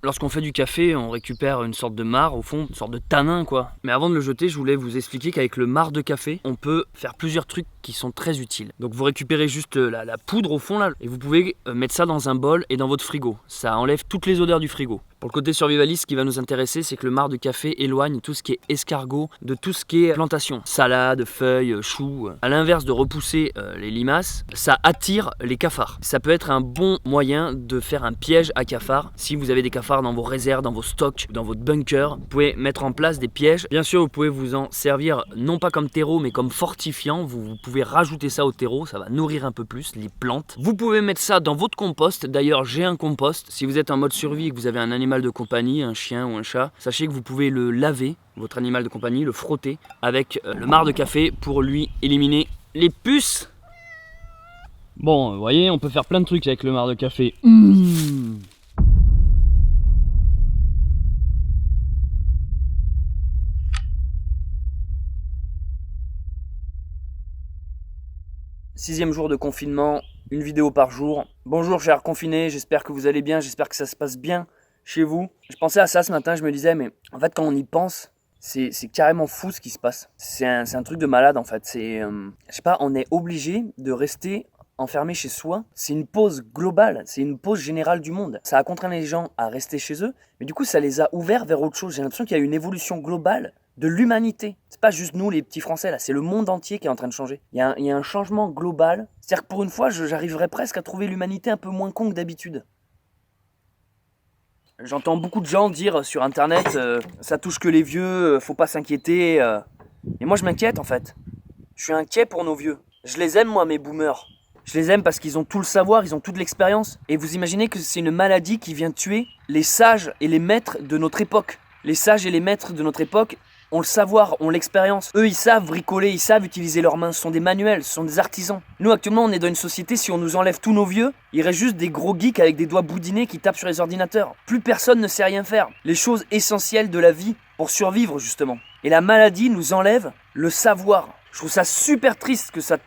Lorsqu'on fait du café, on récupère une sorte de marc au fond, une sorte de tanin quoi. Mais avant de le jeter, je voulais vous expliquer qu'avec le marc de café, on peut faire plusieurs trucs qui sont très utiles. Donc vous récupérez juste la poudre au fond là, et vous pouvez mettre ça dans un bol et dans votre frigo. Ça enlève toutes les odeurs du frigo. Pour le côté survivaliste, ce qui va nous intéresser, c'est que le marc de café éloigne tout ce qui est escargot de tout ce qui est plantation. Salade, feuilles, choux. À l'inverse de repousser les limaces, ça attire les cafards. Ça peut être un bon moyen de faire un piège à cafards. Si vous avez des cafards dans vos réserves, dans vos stocks, dans votre bunker, vous pouvez mettre en place des pièges. Bien sûr, vous pouvez vous en servir non pas comme terreau, mais comme fortifiant. Vous pouvez rajouter ça au terreau, ça va nourrir un peu plus les plantes. Vous pouvez mettre ça dans votre compost. D'ailleurs, j'ai un compost. Si vous êtes en mode survie et que vous avez un animal de compagnie, un chien ou un chat, sachez que vous pouvez le laver, votre animal de compagnie, le frotter avec le marc de café pour lui éliminer les puces. Bon, vous voyez, on peut faire plein de trucs avec le marc de café. Sixième jour de confinement, une vidéo par jour. Bonjour chers confinés, j'espère que vous allez bien, j'espère que ça se passe bien chez vous. Je pensais à ça ce matin, je me disais, mais en fait quand on y pense, c'est carrément fou ce qui se passe. C'est un truc de malade en fait. Je sais pas, on est obligé de rester enfermé chez soi. C'est une pause globale, c'est une pause générale du monde. Ça a contraint les gens à rester chez eux, mais du coup ça les a ouverts vers autre chose. J'ai l'impression qu'il y a une évolution globale de l'humanité. C'est pas juste nous les petits Français là, c'est le monde entier qui est en train de changer. Il y a un changement global. C'est-à-dire que pour une fois, j'arriverais presque à trouver l'humanité un peu moins con que d'habitude. J'entends beaucoup de gens dire sur internet ça touche que les vieux, faut pas s'inquiéter. Et moi je m'inquiète en fait. Je suis inquiet pour nos vieux. Je les aime moi mes boomers. Je les aime parce qu'ils ont tout le savoir, ils ont toute l'expérience. Et vous imaginez que c'est une maladie qui vient tuer les sages et les maîtres de notre époque. Les sages et les maîtres de notre époque ont le savoir, ont l'expérience. Eux, ils savent bricoler, ils savent utiliser leurs mains. Ce sont des manuels, ce sont des artisans. Nous, actuellement, on est dans une société, si on nous enlève tous nos vieux, il reste juste des gros geeks avec des doigts boudinés qui tapent sur les ordinateurs. Plus personne ne sait rien faire. Les choses essentielles de la vie pour survivre, justement. Et la maladie nous enlève le savoir. Je trouve ça super triste que ça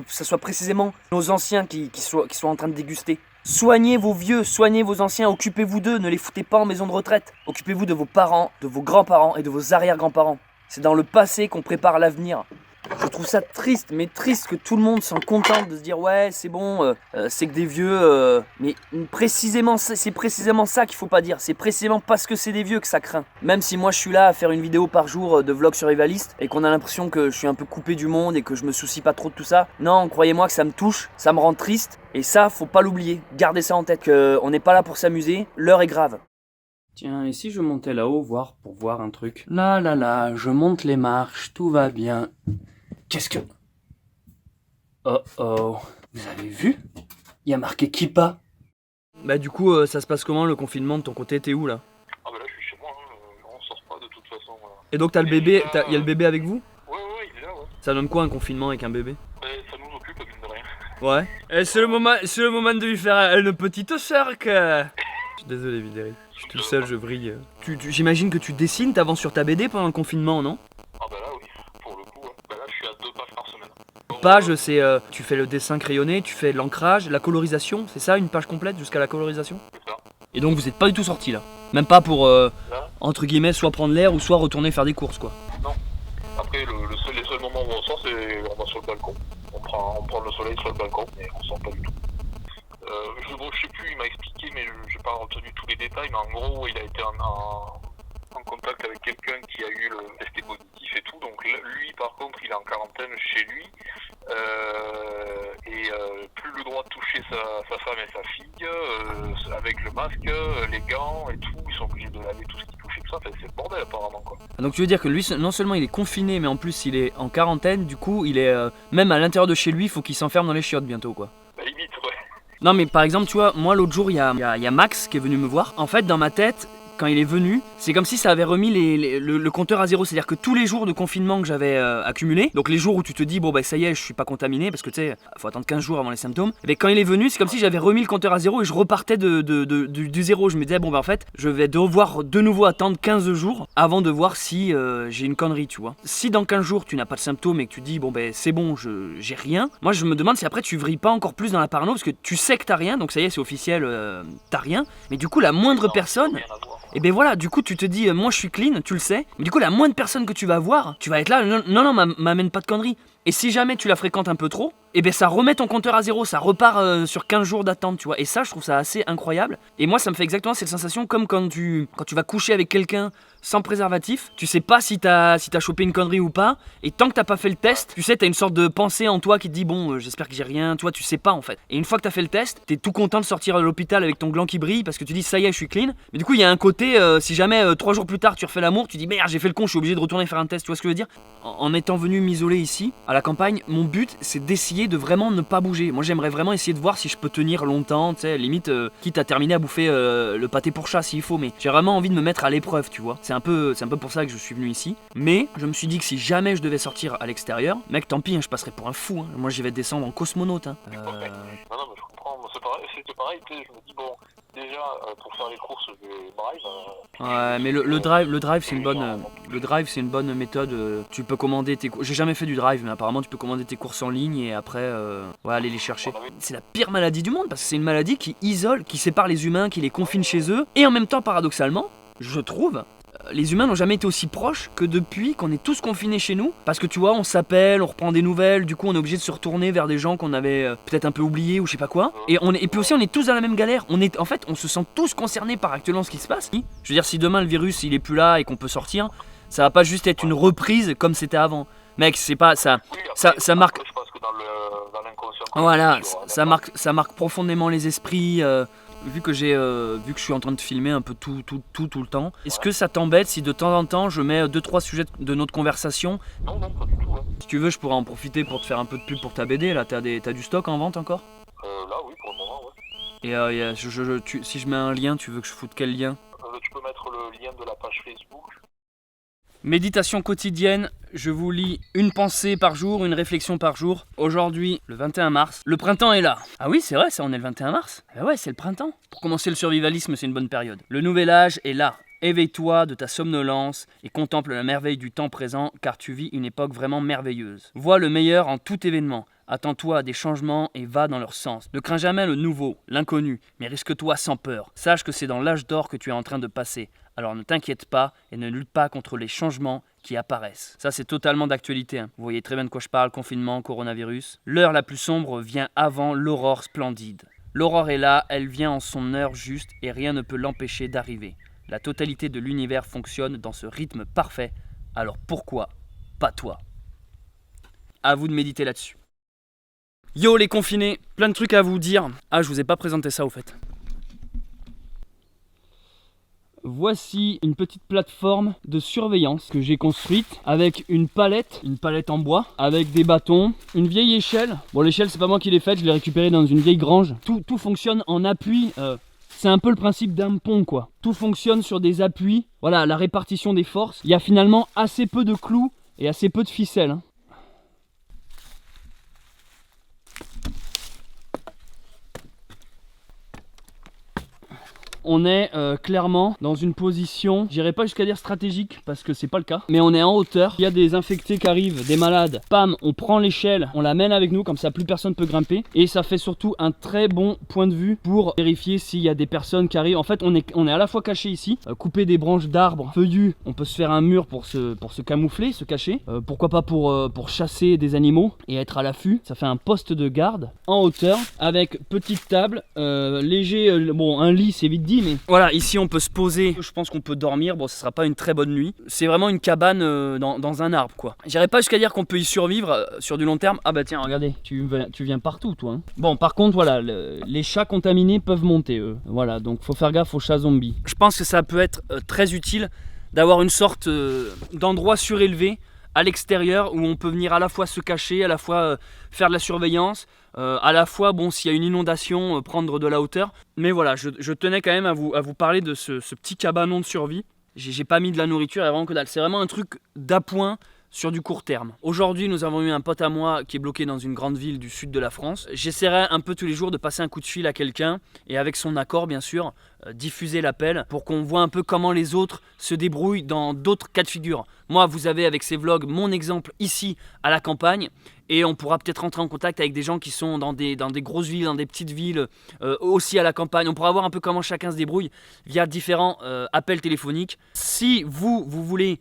soit précisément nos anciens qui soient en train de déguster. Soignez vos vieux, soignez vos anciens, occupez-vous d'eux, ne les foutez pas en maison de retraite. Occupez-vous de vos parents, de vos grands-parents et de vos arrière-grands-parents. C'est dans le passé qu'on prépare l'avenir. Je trouve ça triste, mais triste que tout le monde s'en contente de se dire ouais c'est bon, c'est que des vieux, mais précisément c'est précisément ça qu'il faut pas dire, c'est précisément parce que c'est des vieux que ça craint. Même si moi je suis là à faire une vidéo par jour de vlog survivaliste et qu'on a l'impression que je suis un peu coupé du monde et que je me soucie pas trop de tout ça, non croyez-moi que ça me touche, ça me rend triste et ça faut pas l'oublier, gardez ça en tête, qu'on n'est pas là pour s'amuser, l'heure est grave. Tiens, et si je montais là-haut pour voir un truc? Là, je monte les marches, tout va bien. Qu'est-ce que... Oh, vous avez vu? Il y a marqué Kippa. Bah du coup, ça se passe comment le confinement de ton côté? T'es où là? Ah bah là je suis chez moi, on sort pas de toute façon. Et donc t'as le bébé, il y a le bébé avec vous? Ouais, il est là, ouais. Ça donne quoi un confinement avec un bébé? Ça nous occupe, mine de rien. Ouais. Et c'est le moment de lui faire une petite sœur que... Je suis désolé Vidéry, je suis tout seul, je vrille. J'imagine que tu dessines, t'avances sur ta BD pendant le confinement, non? Ah bah là oui, pour le coup, ouais. Bah là je suis à 2 pages par semaine. Page, c'est tu fais le dessin crayonné, tu fais l'ancrage, la colorisation, c'est ça, une page complète jusqu'à la colorisation? C'est ça. Et donc vous êtes pas du tout sortis là? Même pas pour, entre guillemets, soit prendre l'air ou soit retourner faire des courses quoi? Non. Après, les seuls moments où on sort, c'est on va sur le balcon. On prend le soleil sur le balcon, mais on sort pas du tout. Je sais plus, il m'a expliqué, mais j'ai pas retenu tous les détails, mais en gros, il a été en contact avec quelqu'un qui a eu le testé positif et tout, donc lui par contre il est en quarantaine chez lui et plus le droit de toucher sa femme et sa fille avec le masque, les gants et tout, ils sont obligés de laver tout ce qui touche et tout ça, c'est le bordel apparemment quoi. Donc tu veux dire que lui non seulement il est confiné mais en plus il est en quarantaine, du coup il est même à l'intérieur de chez lui, il faut qu'il s'enferme dans les chiottes bientôt quoi. Bah limite ouais. Non mais par exemple tu vois, moi l'autre jour il y a Max qui est venu me voir. En fait dans ma tête, quand il est venu, c'est comme si ça avait remis le compteur à zéro. C'est-à-dire que tous les jours de confinement que j'avais accumulés, donc les jours où tu te dis, bon bah ça y est, je suis pas contaminé, parce que tu sais, faut attendre 15 jours avant les symptômes, et bien quand il est venu, c'est comme si j'avais remis le compteur à zéro et je repartais du zéro. Je me disais, bon bah en fait, je vais devoir de nouveau attendre 15 jours avant de voir si j'ai une connerie, tu vois. Si dans 15 jours tu n'as pas de symptômes et que tu dis, bon ben c'est bon, j'ai rien, moi je me demande si après tu vrilles pas encore plus dans la parano, parce que tu sais que t'as rien, donc ça y est, c'est officiel, t'as rien, mais du coup la moindre personne, et ben voilà, du coup tu te dis, moi je suis clean, tu le sais, mais du coup la moindre personne que tu vas voir, tu vas être là, non, m'amène pas de conneries. Et si jamais tu la fréquentes un peu trop, et ben ça remet ton compteur à zéro, ça repart sur 15 jours d'attente, tu vois. Et ça, je trouve ça assez incroyable. Et moi, ça me fait exactement cette sensation comme quand tu vas coucher avec quelqu'un sans préservatif, tu sais pas si t'as chopé une connerie ou pas, et tant que t'as pas fait le test, tu sais, t'as une sorte de pensée en toi qui te dit, bon, j'espère que j'ai rien, tu vois, tu sais pas en fait. Et une fois que t'as fait le test, t'es tout content de sortir de l'hôpital avec ton gland qui brille, parce que tu dis, ça y est, je suis clean. Mais du coup, il y a un côté, si jamais 3 jours plus tard tu refais l'amour, tu dis, merde, j'ai fait le con, je suis obligé de retourner faire un test, tu vois ce que je veux dire. En étant venu m'isoler ici, à la campagne, mon but, c'est d'essayer de vraiment ne pas bouger. Moi, j'aimerais vraiment essayer de voir si je peux tenir longtemps, tu sais, limite, quitte à terminer à bouffer le pâté pour chat s'il faut, mais j'ai vraiment envie de me mettre à l'épreuve, tu vois. C'est un peu pour ça que je suis venu ici. Mais je me suis dit que si jamais je devais sortir à l'extérieur, mec, tant pis, hein, je passerais pour un fou. Hein. Moi, j'y vais descendre en cosmonaute. Hein. Non, mais je comprends. Moi, c'était pareil, tu sais, je me dis, bon, déjà, pour faire les courses, je drive. Ouais, mais le drive, c'est une bonne méthode. Tu peux commander tes courses. J'ai jamais fait du drive, mais apparemment, tu peux commander tes courses en ligne et après, aller les chercher. C'est la pire maladie du monde parce que c'est une maladie qui isole, qui sépare les humains, qui les confine chez eux. Et en même temps, paradoxalement, je trouve, les humains n'ont jamais été aussi proches que depuis qu'on est tous confinés chez nous. Parce que tu vois, on s'appelle, on reprend des nouvelles, du coup on est obligé de se retourner vers des gens qu'on avait peut-être un peu oubliés ou je sais pas quoi. Et puis aussi on est tous dans la même galère. En fait, on se sent tous concernés par actuellement ce qui se passe. Je veux dire, si demain le virus il est plus là et qu'on peut sortir, ça va pas juste être une reprise comme c'était avant. Mec, c'est pas ça. Ça marque. Je pense que dans l'inconscient. Voilà, ça marque profondément les esprits. Vu que je suis en train de filmer un peu tout le temps, est-ce que ça t'embête si de temps en temps je mets 2-3 sujets de notre conversation? Non, pas du tout. Hein. Si tu veux, je pourrais en profiter pour te faire un peu de pub pour ta BD. Là, t'as du stock en vente encore? Là, oui, pour le moment, ouais. Et si je mets un lien, tu veux que je foute quel lien? Tu peux mettre le lien de la page Facebook. Méditation quotidienne, je vous lis une pensée par jour, une réflexion par jour. Aujourd'hui, le 21 mars, le printemps est là. Ah oui, c'est vrai, ça, on est le 21 mars. Ah ouais, c'est le printemps. Pour commencer le survivalisme, c'est une bonne période. Le nouvel âge est là. Éveille-toi de ta somnolence et contemple la merveille du temps présent, car tu vis une époque vraiment merveilleuse. Vois le meilleur en tout événement. Attends-toi à des changements et va dans leur sens. Ne crains jamais le nouveau, l'inconnu, mais risque-toi sans peur. Sache que c'est dans l'âge d'or que tu es en train de passer. Alors ne t'inquiète pas et ne lutte pas contre les changements qui apparaissent. Ça, c'est totalement d'actualité. Hein. Vous voyez très bien de quoi je parle, confinement, coronavirus. L'heure la plus sombre vient avant l'aurore splendide. L'aurore est là, elle vient en son heure juste et rien ne peut l'empêcher d'arriver. La totalité de l'univers fonctionne dans ce rythme parfait. Alors pourquoi pas toi? À vous de méditer là-dessus. Yo les confinés, plein de trucs à vous dire. Ah, je vous ai pas présenté ça au fait. Voici une petite plateforme de surveillance que j'ai construite avec une palette en bois, avec des bâtons, une vieille échelle. Bon, l'échelle, c'est pas moi qui l'ai faite, je l'ai récupérée dans une vieille grange. Tout fonctionne en appui. C'est un peu le principe d'un pont, quoi. Tout fonctionne sur des appuis. Voilà, la répartition des forces. Il y a finalement assez peu de clous et assez peu de ficelles. Hein. On est clairement dans une position, j'irai pas jusqu'à dire stratégique parce que c'est pas le cas, mais on est en hauteur. Il y a des infectés qui arrivent, des malades. Pam, on prend l'échelle, on la mène avec nous, comme ça plus personne peut grimper. Et ça fait surtout un très bon point de vue pour vérifier s'il y a des personnes qui arrivent. En fait, on est à la fois caché ici, couper des branches d'arbres feuillus. On peut se faire un mur pour se camoufler, se cacher. Pourquoi pas pour chasser des animaux et être à l'affût. Ça fait un poste de garde en hauteur avec petite table, léger, bon un lit c'est vite dit. Mais voilà, ici on peut se poser, je pense qu'on peut dormir, bon ce sera pas une très bonne nuit. C'est vraiment une cabane dans un arbre quoi. J'irai pas jusqu'à dire qu'on peut y survivre sur du long terme. Ah bah tiens, regardez, tu viens partout toi. Hein. Bon par contre voilà, les chats contaminés peuvent monter eux. Voilà, donc faut faire gaffe aux chats zombies. Je pense que ça peut être très utile d'avoir une sorte d'endroit surélevé à l'extérieur où on peut venir à la fois se cacher, à la fois faire de la surveillance, à la fois, bon, s'il y a une inondation, prendre de la hauteur. Mais voilà, je tenais quand même à vous parler de ce petit cabanon de survie. J'ai pas mis de la nourriture, vraiment que dalle. C'est vraiment un truc d'appoint sur du court terme. Aujourd'hui, nous avons eu un pote à moi qui est bloqué dans une grande ville du sud de la France. J'essaierai un peu tous les jours de passer un coup de fil à quelqu'un et avec son accord, bien sûr, diffuser l'appel pour qu'on voit un peu comment les autres se débrouillent dans d'autres cas de figure. Moi, vous avez avec ces vlogs mon exemple ici à la campagne et on pourra peut-être rentrer en contact avec des gens qui sont dans des grosses villes, dans des petites villes, aussi à la campagne. On pourra voir un peu comment chacun se débrouille via différents appels téléphoniques. Si vous voulez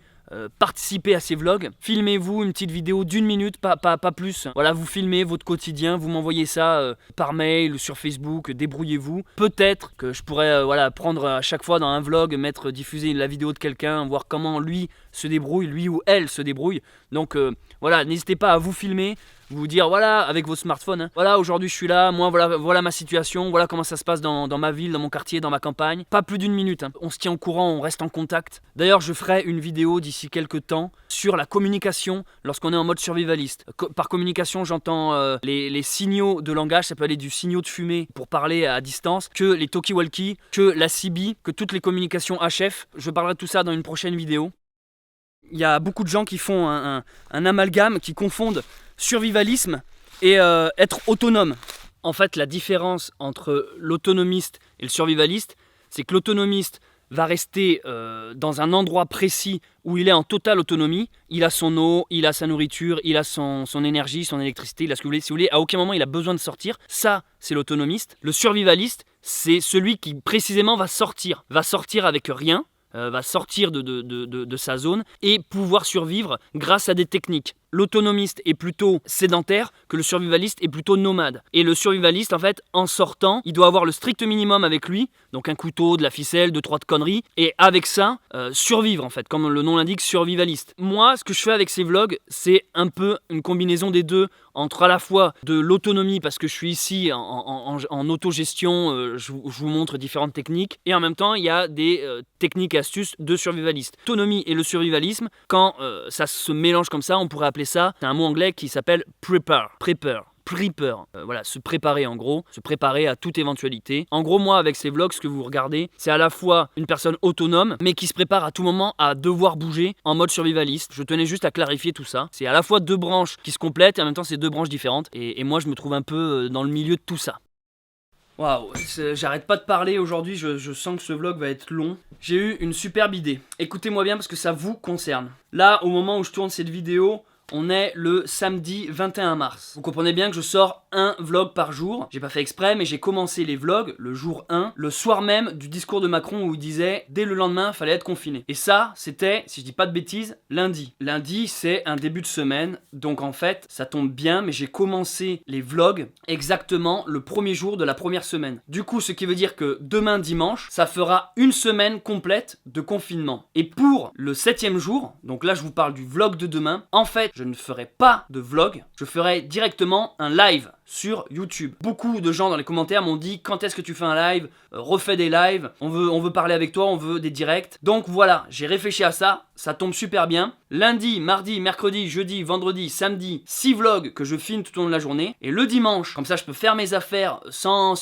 participer à ces vlogs, filmez-vous une petite vidéo d'1 minute, pas plus. Voilà, vous filmez votre quotidien, vous m'envoyez ça par mail ou sur Facebook, débrouillez-vous. Peut-être que je pourrais prendre à chaque fois dans un vlog, diffuser la vidéo de quelqu'un, voir comment lui se débrouille, lui ou elle se débrouille. Donc voilà, n'hésitez pas à vous filmer, vous dire voilà, avec vos smartphones, hein, voilà, aujourd'hui je suis là, moi voilà ma situation, voilà comment ça se passe dans ma ville, dans mon quartier, dans ma campagne. Pas plus d'1 minute, hein. On se tient au courant, on reste en contact. D'ailleurs, je ferai une vidéo d'ici quelques temps sur la communication lorsqu'on est en mode survivaliste. Par communication, j'entends les signaux de langage, ça peut aller du signaux de fumée pour parler à distance, que les talkie-walkie, que la CB, que toutes les communications HF. Je parlerai de tout ça dans une prochaine vidéo. Il y a beaucoup de gens qui font un amalgame, qui confondent survivalisme et être autonome. En fait, la différence entre l'autonomiste et le survivaliste, c'est que l'autonomiste va rester dans un endroit précis où il est en totale autonomie. Il a son eau, il a sa nourriture, il a son énergie, son électricité, il a ce que vous voulez. Si vous voulez, à aucun moment il a besoin de sortir. Ça, c'est l'autonomiste. Le survivaliste, c'est celui qui précisément va sortir avec rien. Va sortir de sa zone et pouvoir survivre grâce à des techniques. L'autonomiste est plutôt sédentaire, que le survivaliste est plutôt nomade. Et le survivaliste, en fait, en sortant, il doit avoir le strict minimum avec lui, donc un couteau, de la ficelle, 2-3 de conneries, et avec ça, survivre en fait, comme le nom l'indique, survivaliste. Moi, ce que je fais avec ces vlogs, c'est un peu une combinaison des deux, entre à la fois de l'autonomie, parce que je suis ici en autogestion, je vous montre différentes techniques, et en même temps, il y a des techniques et astuces de survivaliste. L'autonomie et le survivalisme, quand ça se mélange comme ça, on pourrait appeler ça, c'est un mot anglais qui s'appelle prepare. Voilà, se préparer en gros, se préparer à toute éventualité. En gros, moi avec ces vlogs, ce que vous regardez, c'est à la fois une personne autonome, mais qui se prépare à tout moment à devoir bouger en mode survivaliste. Je tenais juste à clarifier tout ça. C'est à la fois deux branches qui se complètent et en même temps c'est deux branches différentes. Et moi je me trouve un peu dans le milieu de tout ça. Waouh, j'arrête pas de parler aujourd'hui, je sens que ce vlog va être long. J'ai eu une superbe idée. Écoutez-moi bien parce que ça vous concerne. Là, au moment où je tourne cette vidéo, on est le samedi 21 mars. Vous comprenez bien que je sors un vlog par jour. J'ai pas fait exprès, mais j'ai commencé les vlogs le jour 1, le soir même du discours de Macron où il disait dès le lendemain, fallait être confiné. Et ça, c'était, si je dis pas de bêtises, lundi. Lundi, c'est un début de semaine, donc en fait, ça tombe bien, mais j'ai commencé les vlogs exactement le premier jour de la première semaine. Du coup, ce qui veut dire que demain dimanche, ça fera une semaine complète de confinement. Et pour le 7e jour, donc là je vous parle du vlog de demain, en fait, je ne ferai pas de vlog, je ferai directement un live sur YouTube. Beaucoup de gens dans les commentaires m'ont dit quand est-ce que tu fais un live, refais des lives, on veut parler avec toi, on veut des directs. Donc voilà, j'ai réfléchi à ça, ça tombe super bien. Lundi, mardi, mercredi, jeudi, vendredi, samedi, 6 vlogs que je filme tout au long de la journée. Et le dimanche, comme ça je peux faire mes affaires sans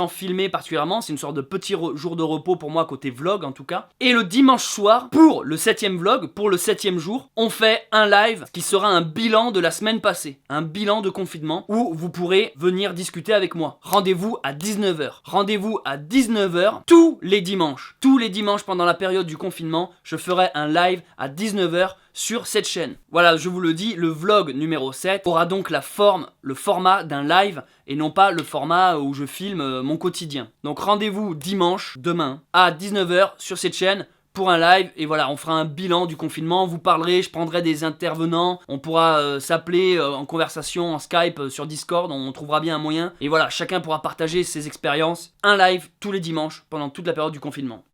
filmer particulièrement, c'est une sorte de petit jour de repos pour moi côté vlog en tout cas. Et le dimanche soir, pour le 7e vlog, pour le 7e jour, on fait un live qui sera un bilan de la semaine passée. Un bilan de confinement où vous pourrez venir discuter avec moi. Rendez-vous à 19h. Rendez-vous à 19h tous les dimanches. Tous les dimanches pendant la période du confinement, je ferai un live à 19h sur cette chaîne. Voilà, je vous le dis, le vlog numéro 7 aura donc la forme, le format d'un live et non pas le format où je filme mon quotidien. Donc rendez-vous dimanche, demain, à 19h sur cette chaîne pour un live et voilà, on fera un bilan du confinement, vous parlerez, je prendrai des intervenants, on pourra s'appeler en conversation, en Skype, sur Discord, on trouvera bien un moyen et voilà, chacun pourra partager ses expériences. Un live tous les dimanches pendant toute la période du confinement.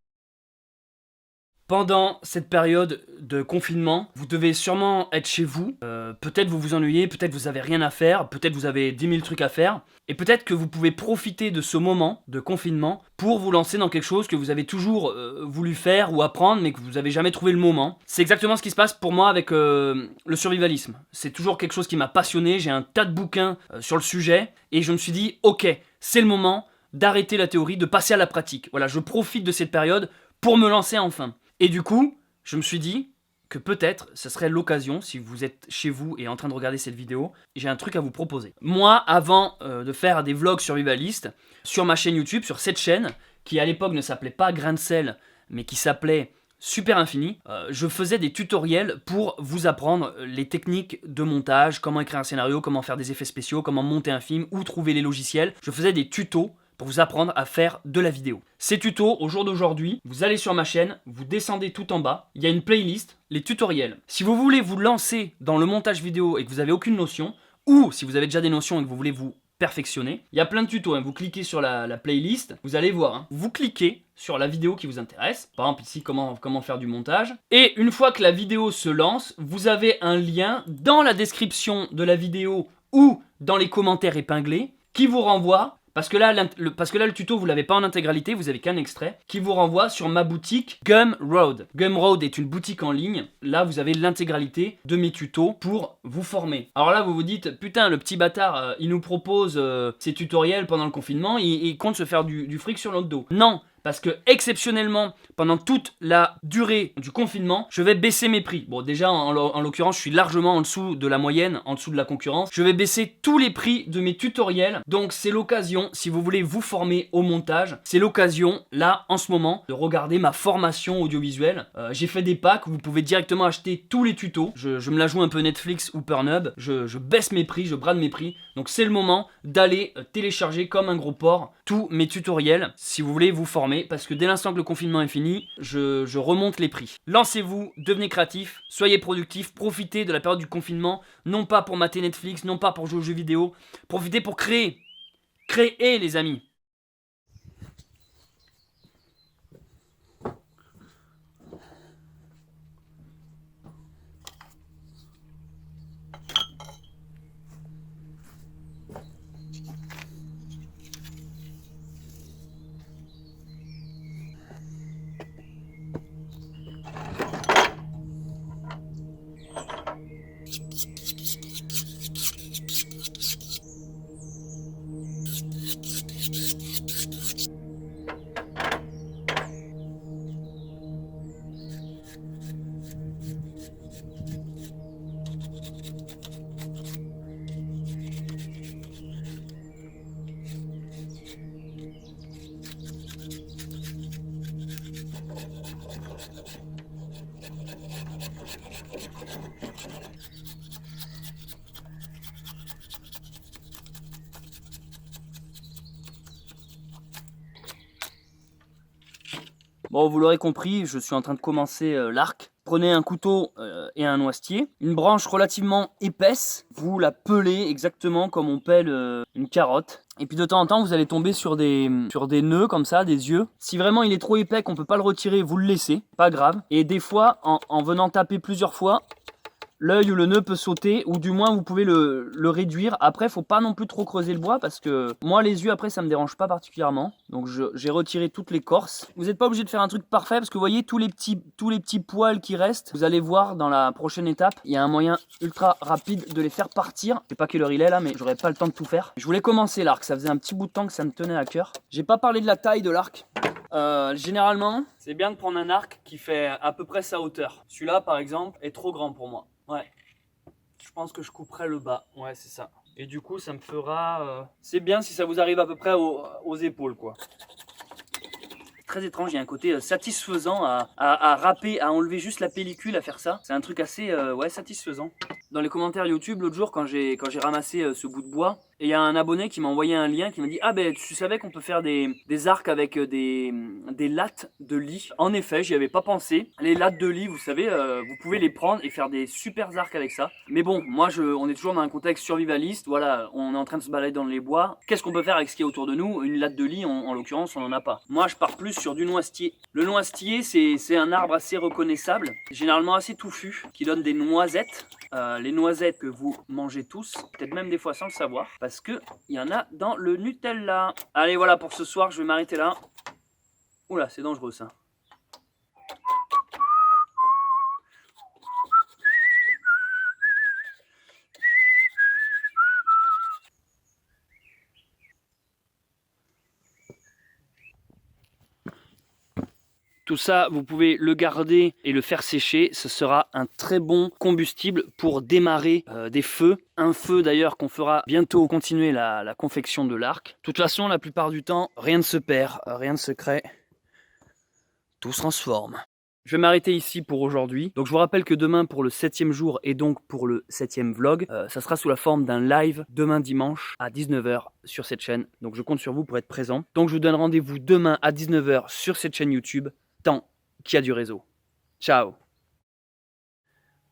Pendant cette période de confinement, vous devez sûrement être chez vous. Peut-être vous vous ennuyez, peut-être vous avez rien à faire, peut-être vous avez 10 000 trucs à faire. Et peut-être que vous pouvez profiter de ce moment de confinement pour vous lancer dans quelque chose que vous avez toujours voulu faire ou apprendre, mais que vous n'avez jamais trouvé le moment. C'est exactement ce qui se passe pour moi avec le survivalisme. C'est toujours quelque chose qui m'a passionné, j'ai un tas de bouquins sur le sujet, et je me suis dit, ok, c'est le moment d'arrêter la théorie, de passer à la pratique. Voilà, je profite de cette période pour me lancer enfin. Et du coup, je me suis dit que peut-être ce serait l'occasion, si vous êtes chez vous et en train de regarder cette vidéo, j'ai un truc à vous proposer. Moi, avant de faire des vlogs survivalistes, sur ma chaîne YouTube, sur cette chaîne, qui à l'époque ne s'appelait pas Grain de Sel, mais qui s'appelait Super Infini, je faisais des tutoriels pour vous apprendre les techniques de montage, comment écrire un scénario, comment faire des effets spéciaux, comment monter un film, où trouver les logiciels. Je faisais des tutos pour vous apprendre à faire de la vidéo. Ces tutos, au jour d'aujourd'hui, vous allez sur ma chaîne, vous descendez tout en bas, il y a une playlist, les tutoriels. Si vous voulez vous lancer dans le montage vidéo et que vous n'avez aucune notion, ou si vous avez déjà des notions et que vous voulez vous perfectionner, il y a plein de tutos, hein. Vous cliquez sur la playlist, vous allez voir, hein. Vous cliquez sur la vidéo qui vous intéresse, par exemple ici comment faire du montage, et une fois que la vidéo se lance, vous avez un lien dans la description de la vidéo ou dans les commentaires épinglés qui vous renvoie. Parce que là, le tuto, vous l'avez pas en intégralité, vous avez qu'un extrait, qui vous renvoie sur ma boutique Gumroad. Gumroad est une boutique en ligne. Là, vous avez l'intégralité de mes tutos pour vous former. Alors là, vous vous dites, putain, le petit bâtard, il nous propose ses tutoriels pendant le confinement, il compte se faire du fric sur notre dos. Non, parce que exceptionnellement, pendant toute la durée du confinement, je vais baisser mes prix. Bon, déjà, en l'occurrence, je suis largement en dessous de la moyenne, en dessous de la concurrence. Je vais baisser tous les prix de mes tutoriels. Donc, c'est l'occasion, si vous voulez vous former au montage, c'est l'occasion, là, en ce moment, de regarder ma formation audiovisuelle. J'ai fait des packs où vous pouvez directement acheter tous les tutos. Je me la joue un peu Netflix ou Pornhub. Je baisse mes prix, je brade mes prix. Donc, c'est le moment d'aller télécharger comme un gros porc tous mes tutoriels si vous voulez vous former. Parce que dès l'instant que le confinement est fini, je remonte les prix. Lancez-vous, devenez créatif, soyez productif, profitez de la période du confinement, non pas pour mater Netflix, non pas pour jouer aux jeux vidéo, profitez pour créer. Créez les amis. Bon, vous l'aurez compris, je suis en train de commencer l'arc. Prenez un couteau et un noisetier, une branche relativement épaisse, vous la pelez exactement comme on pèle une carotte. Et puis de temps en temps, vous allez tomber sur des nœuds comme ça, des yeux. Si vraiment il est trop épais, qu'on peut pas le retirer, vous le laissez, pas grave. Et des fois, en venant taper plusieurs fois, l'œil ou le nœud peut sauter, ou du moins vous pouvez le réduire. Après, faut pas non plus trop creuser le bois, parce que moi les yeux après ça me dérange pas particulièrement. Donc j'ai retiré toutes les corses. Vous n'êtes pas obligé de faire un truc parfait, parce que vous voyez tous les petits poils qui restent. Vous allez voir dans la prochaine étape, il y a un moyen ultra rapide de les faire partir. Je sais pas quelle heure il est là, mais j'aurais pas le temps de tout faire. Je voulais commencer l'arc, ça faisait un petit bout de temps que ça me tenait à cœur. J'ai pas parlé de la taille de l'arc. Généralement, c'est bien de prendre un arc qui fait à peu près sa hauteur. Celui-là par exemple est trop grand pour moi. Ouais, je pense que je couperai le bas, ouais c'est ça. Et du coup ça me fera... C'est bien si ça vous arrive à peu près aux épaules quoi. Très étrange, il y a un côté satisfaisant à râper, à enlever juste la pellicule, à faire ça. C'est un truc assez ouais, satisfaisant. dans les commentaires YouTube l'autre jour quand j'ai ramassé ce bout de bois. Et il y a un abonné qui m'a envoyé un lien qui m'a dit « Ah ben tu savais qu'on peut faire des arcs avec des lattes de lit ?» En effet, j'y avais pas pensé. Les lattes de lit, vous savez, vous pouvez les prendre et faire des super arcs avec ça. Mais bon, moi on est toujours dans un contexte survivaliste. Voilà, on est en train de se balader dans les bois. Qu'est-ce qu'on peut faire avec ce qui est autour de nous? Une latte de lit, en l'occurrence, on n'en a pas. Moi, je pars plus sur du noisetier. Le noisetier, c'est un arbre assez reconnaissable, généralement assez touffu, qui donne des noisettes. Les noisettes que vous mangez tous, peut-être même des fois sans le savoir, parce que il y en a dans le Nutella. Allez, voilà pour ce soir, je vais m'arrêter là. Oula, c'est dangereux ça. Tout ça, vous pouvez le garder et le faire sécher. Ce sera un très bon combustible pour démarrer des feux. Un feu d'ailleurs qu'on fera bientôt continuer la confection de l'arc. De toute façon, la plupart du temps, rien ne se perd, rien ne se crée. Tout se transforme. Je vais m'arrêter ici pour aujourd'hui. Donc je vous rappelle que demain pour le 7e jour et donc pour le 7e vlog, ça sera sous la forme d'un live demain dimanche à 19 h sur cette chaîne. Donc je compte sur vous pour être présent. Donc je vous donne rendez-vous demain à 19 h sur cette chaîne YouTube. Tant qu'il y a du réseau. Ciao.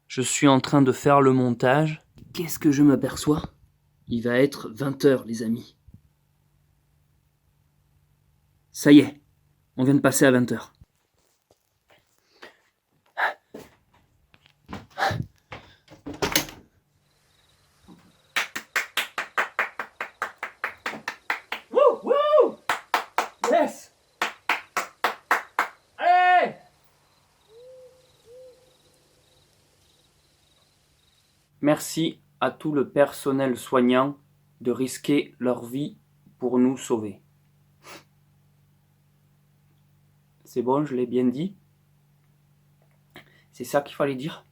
Je suis en train de faire le montage. Qu'est-ce que je m'aperçois? Il va être 20 h les amis. Ça y est, on vient de passer à 20 h. Wouh, wouh! Yes! Merci à tout le personnel soignant de risquer leur vie pour nous sauver. C'est bon, je l'ai bien dit. C'est ça qu'il fallait dire.